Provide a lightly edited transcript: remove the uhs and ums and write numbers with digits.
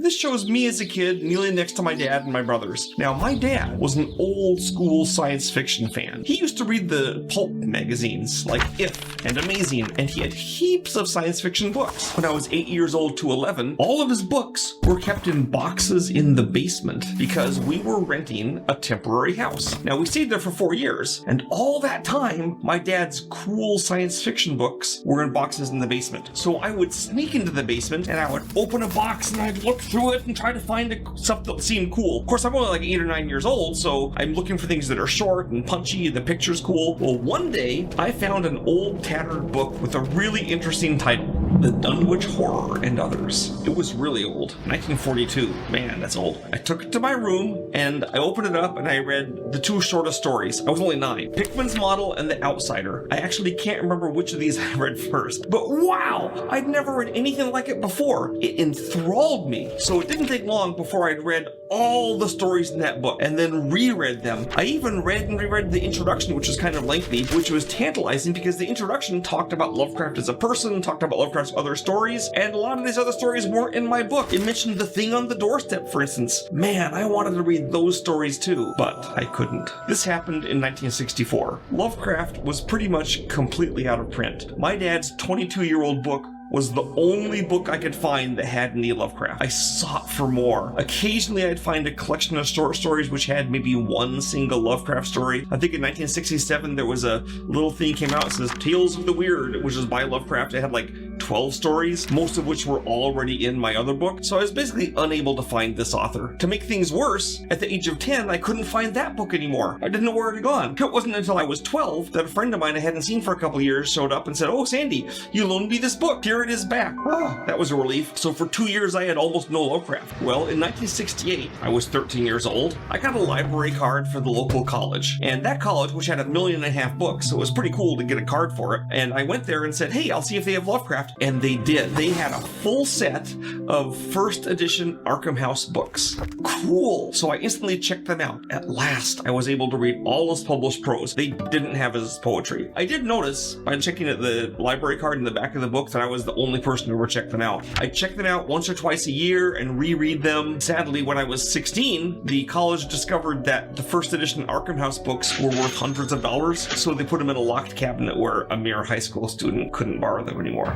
this shows me as a kid kneeling next to my dad and my brothers. Now, my dad was an old school science fiction fan. He used to read the pulp magazines like If and Amazing, and he had heaps of science fiction books. When I was 8 years old to 11, all of his books were kept in boxes in the basement because we were renting a temporary house. Now, we stayed there for 4 years, and all that time, my dad's cool science fiction books were in boxes in the basement. So I would sneak into the basement and I would open a box and I'd look through it and try to find stuff that seemed cool. Of course, I'm only like 8 or 9 years old, so I'm looking for things that are short and punchy and the picture's cool. Well, one day I found an old tattered book with a really interesting title, The Dunwich Horror and Others. It was really old, 1942. Man, that's old. I took it to my room and I opened it up and I read the 2 shortest stories. I was only 9. Pickman's Model and The Outsider. I actually can't remember which of these I read first, but wow, I'd never read anything like it before. It enthralled me. So it didn't take long before I'd read all the stories in that book and then reread them. I even read and reread the introduction, which was kind of lengthy, which was tantalizing because the introduction talked about Lovecraft as a person, talked about Lovecraft's other stories, and a lot of these other stories weren't in my book. It mentioned The Thing on the Doorstep, for instance. Man, I wanted to read those stories too, but I couldn't. This happened in 1964. Lovecraft was pretty much completely out of print. My dad's 22-year-old book was the only book I could find that had any Lovecraft. I sought for more. Occasionally I'd find a collection of short stories which had maybe one single Lovecraft story. I think in 1967 there was a little thing came out that says Tales of the Weird, which was by Lovecraft. It had like 12 stories, most of which were already in my other book, so I was basically unable to find this author. To make things worse, at the age of 10, I couldn't find that book anymore. I didn't know where it had gone. It wasn't until I was 12 that a friend of mine I hadn't seen for a couple years showed up and said, "Oh, Sandy, you loaned me this book. Here it is back." Oh, that was a relief. So for 2 years, I had almost no Lovecraft. Well, in 1968, I was 13 years old. I got a library card for the local college, and that college, which had 1.5 million books, so it was pretty cool to get a card for it. And I went there and said, "Hey, I'll see if they have Lovecraft." And they did. They had a full set of first edition Arkham House books. Cool. So I instantly checked them out. At last, I was able to read all his published prose. They didn't have his poetry. I did notice by checking at the library card in the back of the book that I was the only person who ever checked them out. I checked them out once or twice a year and reread them. Sadly, when I was 16, the college discovered that the first edition Arkham House books were worth hundreds of dollars, so they put them in a locked cabinet where a mere high school student couldn't borrow them anymore.